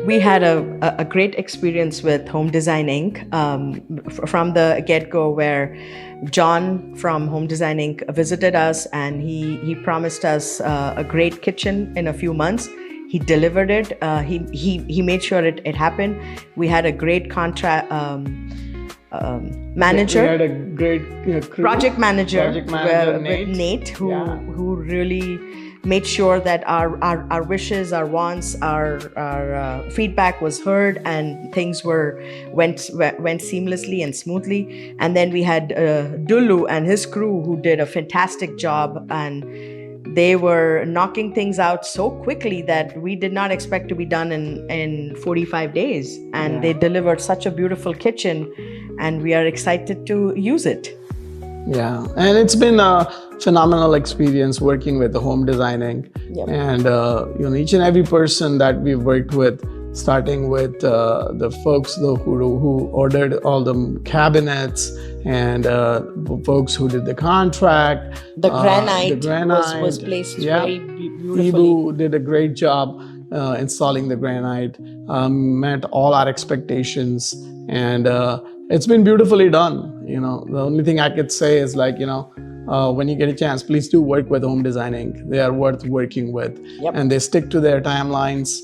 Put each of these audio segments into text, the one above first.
We had a great experience with HomeDesign Inc. From the get-go, where John from HomeDesign Inc. visited us, and he promised us a great kitchen in a few months. He delivered it. He made sure it happened. We had a great contract manager. We had a great crew. Project manager Nate. with Nate, who really made sure that our wishes, our wants, our feedback was heard, and things went seamlessly and smoothly. And then we had Dulu and his crew, who did a fantastic job, and they were knocking things out so quickly that we did not expect to be done in 45 days. And they delivered such a beautiful kitchen, and we are excited to use it. Yeah, and it's been a phenomenal experience working with the HomeDesign Inc. Yep. And each and every person that we've worked with, starting with the folks who ordered all the cabinets, and folks who did the contract. The granite was placed very beautifully. Ibu did a great job installing the granite, met all our expectations, and it's been beautifully done. The only thing I could say is when you get a chance, please do work with HomeDesign Inc. They are worth working with. Yep. And they stick to their timelines.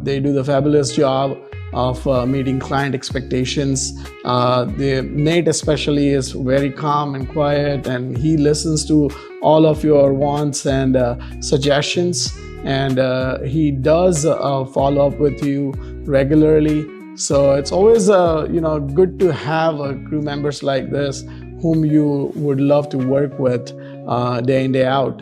They do the fabulous job of meeting client expectations. Nate especially is very calm and quiet, and he listens to all of your wants and suggestions, and he does follow up with you regularly. So it's always good to have crew members like this whom you would love to work with day in, day out.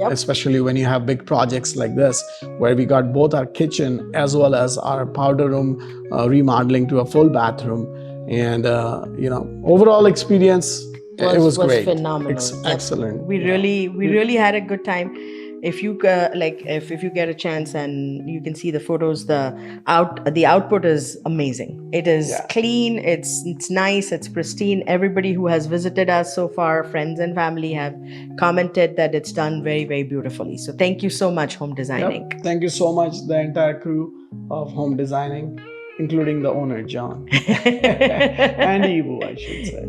Especially when you have big projects like this, where we got both our kitchen as well as our powder room remodeling to a full bathroom. And overall experience, it was great. Phenomenal. Excellent. We really had a good time. If you if you get a chance and you can see the photos, the output is amazing. It is clean, it's nice, it's pristine. Everybody who has visited us so far, friends and family, have commented that it's done very, very beautifully. So thank you so much, HomeDesign Inc. Thank you so much, the entire crew of HomeDesign Inc, including the owner, John. And Ibu, I should say.